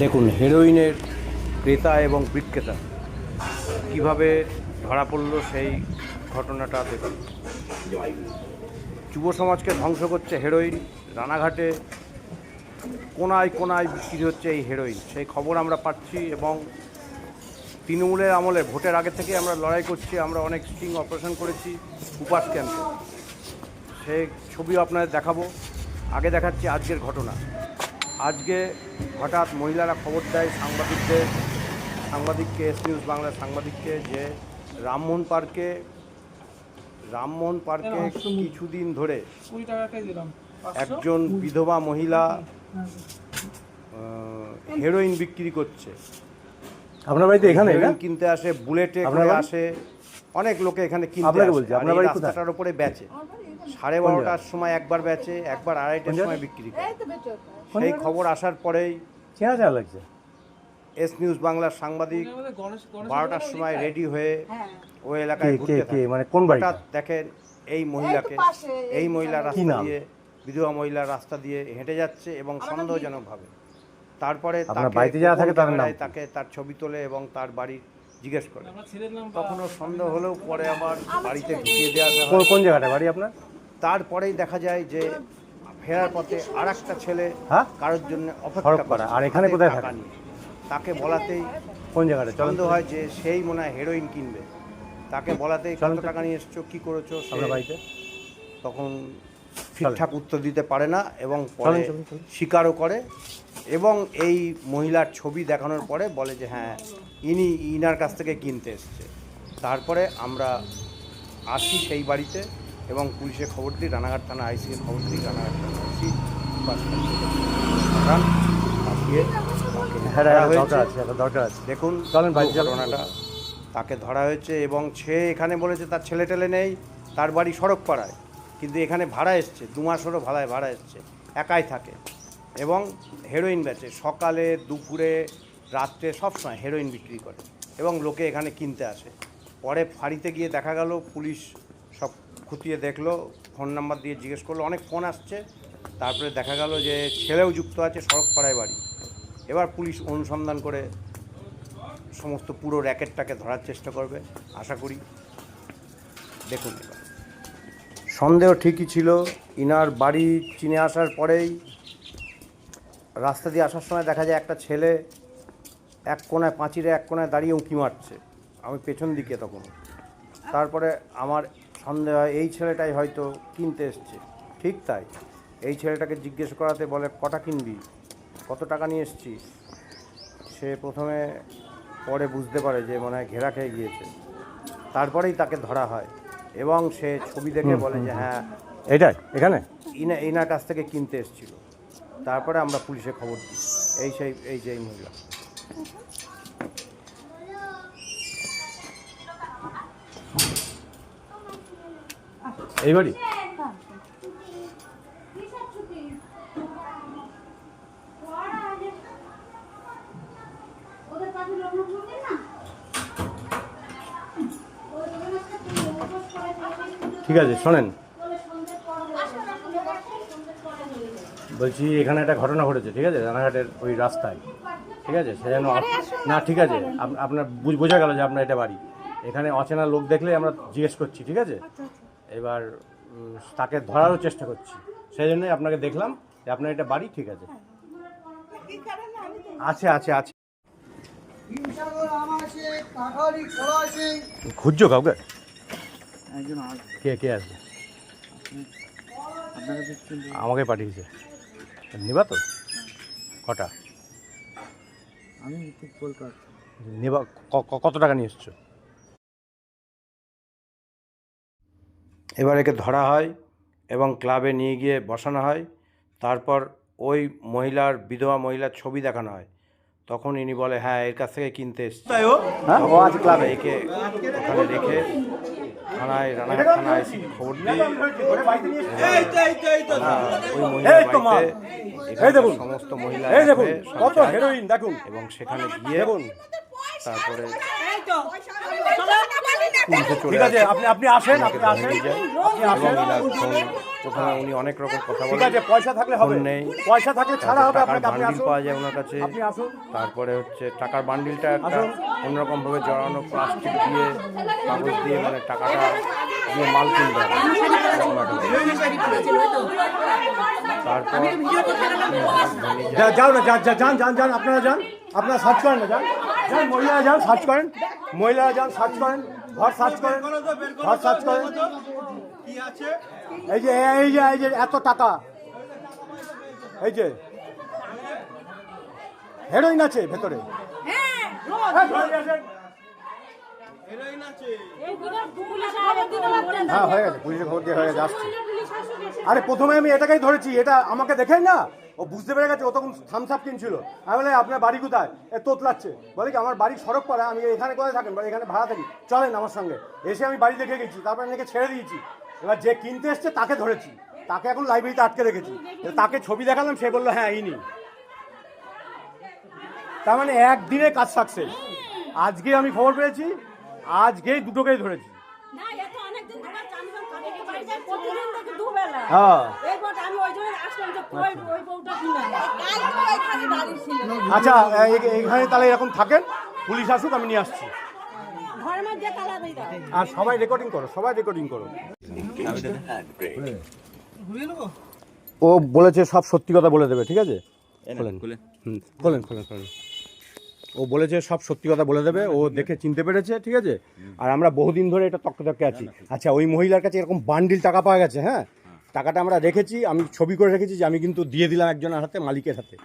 দেখুন হেরোইনের ক্রেতা এবং বিক্রেতা কীভাবে ধরা পড়ল সেই ঘটনাটা দেখুন। যুব সমাজকে ধ্বংস করছে হেরোইন। রানাঘাটে কোনায় কোনায় বিক্রি হচ্ছে এই হেরোইন, সেই খবর আমরা পাচ্ছি। এবং তৃণমূলের আমলে ভোটের আগে থেকে আমরা লড়াই করছি। আমরা অনেক স্টিং অপারেশন করেছি উপাস ক্যাম্পে, সেই ছবিও আপনাদের দেখাবো। আগে দেখাচ্ছি আজকের ঘটনা। আজকে হঠাৎ মহিলারা খবর দেয় সাংবাদিককে, এস নিউজ বাংলার সাংবাদিককে, যে রামমোহন পার্কে কিছুদিন ধরে একজন বিধবা মহিলা হেরোইন বিক্রি করছে। আপনার বাড়িতে এখানে কিনতে আসে, বুলেটে করে আসে, অনেক লোকে এখানে কিনতে আসে। রাস্তাটার উপরে বেচে। 12:30টার সময় একবার বেচে, একবার 2:30টার সময় বিক্রি করে। সেই খবর আসার পরেই লাগছে এস নিউজ বাংলার সাংবাদিক 12টার সময় রেডি হয়ে ওই এলাকায় ঘুরতে থাকে। মানে কোন বাড়িটা দেখেন এই মহিলাকে, এই মহিলা রাস্তা দিয়ে, বিধবা মহিলা রাস্তা দিয়ে হেঁটে যাচ্ছে এবং সন্দেহজনকভাবে। তারপরে তাকে তার ছবি তোলে এবং তার বাড়ি জিজ্ঞেস করে। তখনও সন্দেহ হলেও পরে আবার বাড়িতে ঢুকিয়ে দেওয়া হয়। কোন জায়গাটা বাড়ি আপনার? তারপরেই দেখা যায় যে ফেরার পথে আর একটা ছেলে কারোর জন্য অপেক্ষা করে। আর এখানে কোথায় থাকে? তাকে বলাতেই কোন জায়গাটা সন্দেহ হয় যে সেই মনে হয় হেরোইন কিনবে। তাকে বলাতেই কত টাকা নিয়ে এসছো, কী করেছো আপনার বাড়িতে, তখন ঠিকঠাক উত্তর দিতে পারে না এবং পরে স্বীকারও করে। এবং এই মহিলার ছবি দেখানোর পরে বলে যে হ্যাঁ ইনার কাছ থেকে কিনতে এসছে। তারপরে আমরা আসি সেই বাড়িতে এবং পুলিশে খবর দিই, রানাঘাট থানা আইসিকে খবর দিই। রানাঘাট থানা আইসি দেখুন ঘটনাটা, তাকে ধরা হয়েছে। এবং সে এখানে বলেছে তার ছেলে টেলে নেই, তার বাড়ি সড়কপাড়ায়, কিন্তু এখানে ভাড়া এসছে, 2 মাস হলো ভাড়া এসছে, একাই থাকে এবং হেরোইন বেচে। সকালে, দুপুরে, রাত্রে সবসময় হেরোইন বিক্রি করে এবং লোকে এখানে কিনতে আসে। পরে ফাঁড়িতে গিয়ে দেখা গেল, পুলিশ সব খুঁটিয়ে দেখলো, ফোন নাম্বার দিয়ে জিজ্ঞেস করলো, অনেক ফোন আসছে। তারপরে দেখা গেল যে ছেলেও যুক্ত আছে, সড়কপাড়ায় বাড়ি। এবার পুলিশ অনুসন্ধান করে সমস্ত পুরো র্যাকেটটাকে ধরার চেষ্টা করবে আশা করি। দেখুন এবার সন্দেহ ঠিকই ছিল। ইনার বাড়ি চিনে আসার পরেই রাস্তা দিয়ে আসার সময় দেখা যায় একটা ছেলে এক কোনায়, পাঁচিরে এক কোনায় দাঁড়িয়ে উঁকি মারছে, আমি পেছন দিকে তখন। তারপরে আমার সন্দেহ হয় এই ছেলেটাই হয়তো কিনতে এসছে। ঠিক তাই, এই ছেলেটাকে জিজ্ঞেস করাতে বলে কটা কিনবি, কত টাকা নিয়ে এসছিস। সে প্রথমে, পরে বুঝতে পারে যে মনে হয় ঘেরা খেয়ে গিয়েছে। তারপরেই তাকে ধরা হয় এবং সে ছবি দেখে বলে যে হ্যাঁ এটাই এখানে ইনার কাছ থেকে কিনতে এসেছিল। তারপরে আমরা পুলিশে খবর দিই। এই যে মহিলা, এই বাড়ি। ঠিক আছে, শোনেন, বলছি এখানে একটা ঘটনা ঘটেছে, ঠিক আছে, রানাঘাটের ওই রাস্তায়, ঠিক আছে, সে যেন না, ঠিক আছে, আপনার বোঝা গেল যে আপনার এটা বাড়ি। এখানে অচেনা লোক দেখলে আমরা জিজ্ঞেস করছি, ঠিক আছে, এবার তাকে ধরারও চেষ্টা করছি। সেই জন্যই আপনাকে দেখলাম যে আপনার এটা বাড়ি। ঠিক আছে, আছে খুঁজছো কাউকে? কে আসবে? আমাকে পাঠিয়েছে, নিবা তো? কটা আমি ঠিক বলতে পারছি। নিবা? কত টাকা নিয়ে এসছো? এবার একে ধরা হয় এবং ক্লাবে নিয়ে গিয়ে বসানো হয়। তারপর ওই বিধবা মহিলার ছবি দেখানো হয়। তখন ইনি বলে হ্যাঁ এর কাছ থেকে কিনতে এসছে। ক্লাবে একে ওখানে রেখে থানায়, রানাঘাট থানা আইসি খবর দিই। ওই মহিলার বাড়িতে সমস্ত মহিলা এবং সেখানে গিয়ে তারপরে ঠিক আছে, আপনি আসেন, প্রথমে উনি অনেক রকম কথা ঠিক বলেন, আছে, পয়সা থাকলে হবে, ফোন নেই, পয়সা থাকলে ছাড়া হবে টাকার আপনাকে, আপনি বান্ডিল আসুন, পাওয়া যায় ওনার কাছে, আপনি আসুন। তারপরে হচ্ছে টাকার বান্ডিলটা একটা আসুন। অন্যরকমভাবে জড়ানো প্লাস্টিক দিয়ে কাগজ দিয়ে মানে টাকাটা দিয়ে মাল কিনতে হবে এরকম একটা ব্যাপার। তারপর যাও না, যান আপনারা যান, আপনারা সার্চ করেন না, যান যান, মহিলারা যান সার্চ করেন, মহিলারা যান সার্চ করেন, ঘর সার্চ করেন, ঘর সার্চ করেন। এই যে এত টাকা, এই যে হেরোইন আছে ভেতরে। হ্যাঁ হয়ে গেছে, পুলিশের খবর দিয়ে হয়ে গেছে, আসছে। আরে প্রথমে আমি এটাকেই ধরেছি, এটা আমাকে দেখেই না ও বুঝতে পেরে গেছে, ও তখন থামস আপ কিনছিল। আমি বলে আপনার বাড়ি কোথায়, এ তোতলাচ্ছে, বলে কি আমার বাড়ি সড়ক পাড়া, আমি এখানে কোথায় থাকেন, বলে এখানে ভাড়া থাকি, চলেন আমার সঙ্গে। এসে আমি বাড়ি দেখে গেছি, তারপর এনেকে ছেড়ে দিয়েছি। এবার যে কিনতে এসছে তাকে ধরেছি, তাকে এখন লাইব্রেরিতে আটকে রেখেছি। তাকে ছবি দেখালাম, সে বললো হ্যাঁ ইনি। তার মানে একদিনে কাজ সাকসেস। আজকে আমি খবর পেয়েছি, আজকেই দুটোকেই ধরেছি। হ্যাঁ আচ্ছা, এখানে তাহলে এরকম থাকেন, পুলিশ আসুক, আমি নিয়ে আসছি। আর সবাই রেকর্ডিং করো, সবাই রেকর্ডিং করো। ও বলেছে সব সত্যি কথা বলে দেবে, ঠিক আছে? খোলেন। ও বলেছে সব সত্যি কথা বলে দেবে, ও দেখে চিনতে পেরেছে, ঠিক আছে? আর আমরা বহুদিন ধরে এটা তককে আছি। আচ্ছা, ওই মহিলার কাছে এরকম বান্ডিল টাকা পাওয়া গেছে, হ্যাঁ, টাকাটা আমরা রেখেছি, আমি ছবি করে রেখেছি যে আমি কিন্তু দিয়ে দিলাম একজনের হাতে, মালিকের হাতে,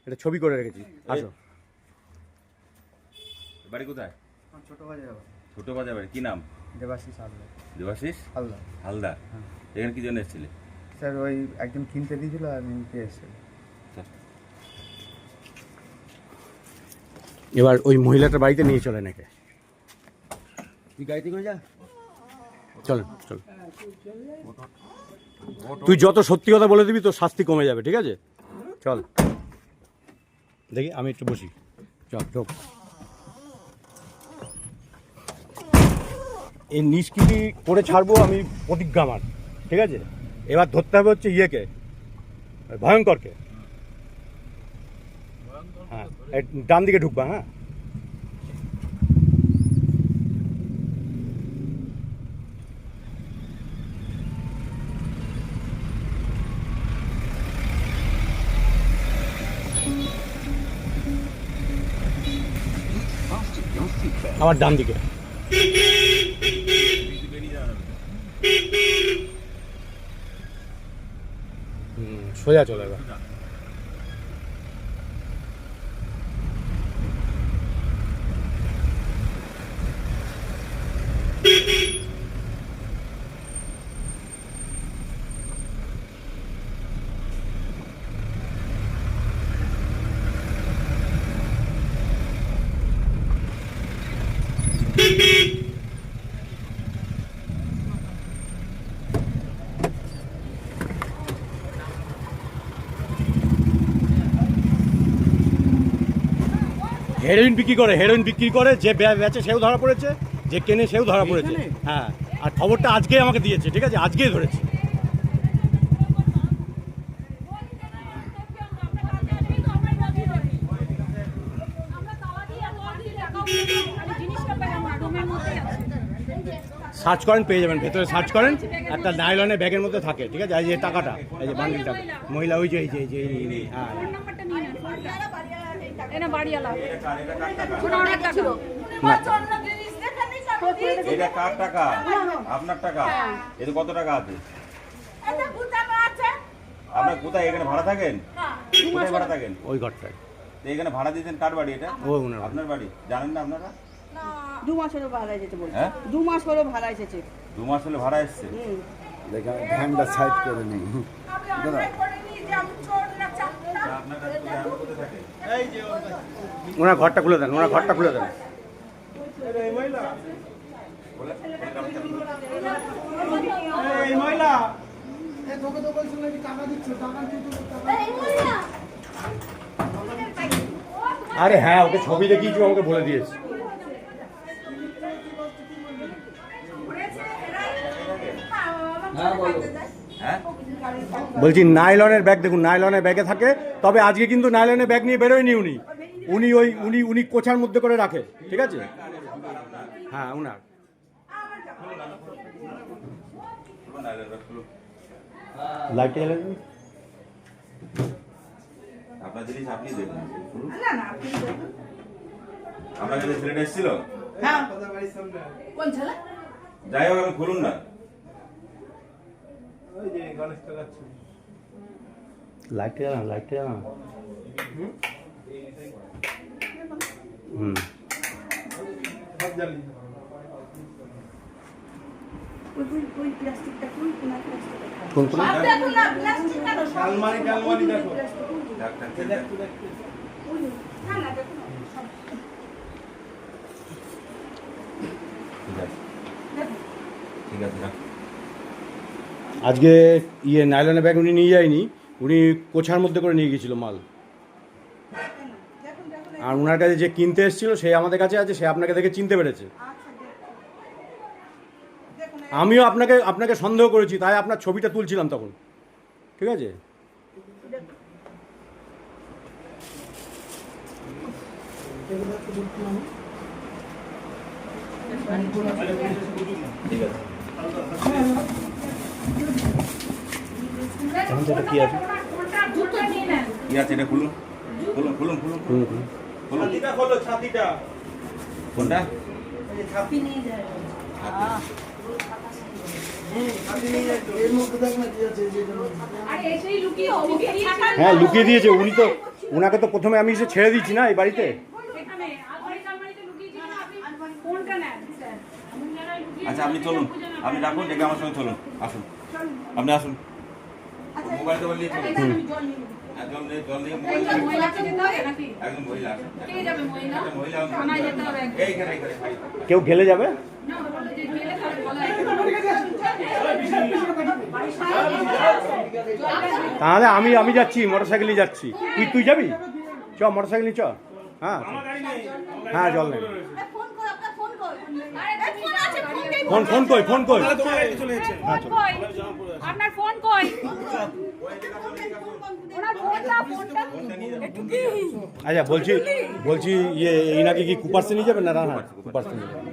এটা ছবি করে রেখেছি। আসো। বাড়ি কোথায়? ছোট বাজার বাড়ি। কি নাম? দেবাশিস হালদার। দেবাশিস হালদার হালদার। এখানে কি জন্য এসেছিলে? স্যার ওই একজন কিনতে দিয়েছিল আর নিতে এসেছিল। এবার ওই মহিলাটার বাড়িতে নিয়ে চলে নাকি? তুই গাড়িতে করে যা। চল। তুই যত সত্যি কথা বলে দিবি তোর শাস্তি কমে যাবে, ঠিক আছে? চল দেখি, আমি একটু বসি। চল। এই নিষ্কৃতি করে ছাড়বো আমি, প্রতিজ্ঞা আমার, ঠিক আছে? এবার ধরতে হবে হচ্ছে ইয়েকে, ভয়ঙ্করকে। হ্যাঁ, ডান দিকে ঢুকবা। হ্যাঁ, আমার ডান দিকে। সোজা চলে এবার। হেরোইন বিক্রি করে যে বেচে সেও ধরা পড়েছে, যে কেনে সেও ধরা পড়েছে। হ্যাঁ, আর খবরটা আজকেই আমাকে দিয়েছে, ঠিক আছে? আজকেই ধরেছি। সার্চ করেন, পেয়ে যাবেন, ভেতরে সার্চ করেন, একটা নাইলনের ব্যাগের মধ্যে থাকে, ঠিক আছে? এই যে টাকাটা, এই যে বান্ডিল টাকা, মহিলা ওই যে এই যে হ্যাঁ, এটা কার টাকা? আপনার টাকা? এতে কত টাকা আছে? আপনার কোথায় এখানে ভাড়া থাকেন? কোথায় ভাড়া থাকেন? ওই ঘরটায়। তো এখানে ভাড়া দিয়েছেন কার বাড়ি এটা? ও ওনার আপনার বাড়ি। জানেন না আপনারা? 2 মাস হলো ভাড়া এসেছে বলছে। হ্যাঁ? 2 মাস হলো ভাড়া এসেছে। 2 মাস হলে ভাড়া এসছে। দেখা ভ্যানটা সাইড করে নেই। আপনার কাছে কোথায় থাকে? ওনার ঘরটা খুলে দেন, আরে হ্যাঁ, ওকে ছবি দেখিয়েছি, আমাকে বলে দিয়েছে। হ্যাঁ বলছি নাইলনের ব্যাগ দেখুন, নাইলনের ব্যাগে থাকে, তবে আজকে কিন্তু নাইলনের ব্যাগ নিয়ে বেরোয়নি উনি, উনি কোছার মধ্যে করে রাখে, ঠিক আছে? হ্যাঁ উনার লাইটটা জ্বালিয়ে দিন। আপনার জিনিস আপনি দেখুন। আপনার কাছে ছেলেটা এসেছিল? কোন ছেলে? যাই হোক, আমি খুলুন না। লাইটটা জ্বালান, লাইটটা জ্বালান। হুম ওই প্লাস্টিকটা কোন প্লাস্টিকটা? কোন কোন? সব দেখুন না, প্লাস্টিক কেন? আলমারি দেখো। ডাক্তার কে? না না দেখুন সব ঠিক আছে, ঠিক আছে, রাখ। আজকে নাইলনের ব্যাগ উনি নিয়ে যায়নি, উনি কোছার মধ্যে করে নিয়ে গেছিল মাল। দেখুন দেখুন আর ওনার কাছে যে কিনতে এসেছিল সে আমাদের কাছে আছে, সে আপনাকে দেখে চিনতে পেরেছে। আচ্ছা দেখুন আমিও আপনাকে সন্দেহ করেছি, তাই আপনার ছবিটা তুলছিলাম তখন, ঠিক আছে? ঠিক আছে। এখন সেটা কি আছে? কি আছে এটা? খুলুন, খুলুন, খুলুন, খুলুন, খুলুন, খুলুন। ছাতিটা খোলো, ছাতিটা। কোনটা? ছাপি নিয়ে যায় হ্যাঁ লুকিয়ে দিয়েছে উনি, তো ওনাকে তো প্রথমে আমি এসে ছেড়ে দিচ্ছি না এই বাড়িতে। আচ্ছা, আপনি চলুন, আপনি রাখুন, ডেকে আমার সঙ্গে চলুন, আসুন, আপনি আসুন। মোবাইল টোবাইল নিয়ে চলুন। হ্যাঁ, জল নিয়ে, মোবাইল নিয়ে। একদম মহিলা আসুন। একটা মহিলা এইখানে, কেউ গেলে যাবে? তাহলে আমি যাচ্ছি, মোটরসাইকেল নিয়ে যাচ্ছি। তুই যাবি? চ মোটরসাইকেল নিয়ে চ। হ্যাঁ হ্যাঁ জল নেই। ফোন কর, আপনার ফোন কর। আরে ফোন আছে, ফোন কই? আপনার ফোন কই? ওনার ফোনটা একটু কি আচ্ছা বলছি এই নাকি কি কুপারসে নিয়ে যাবেন না? হ্যাঁ কুপারসে নিয়ে যাবেন।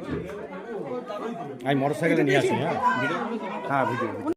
আমি মোটরসাইকেলে নিয়ে আসি। হ্যাঁ ভিডিও।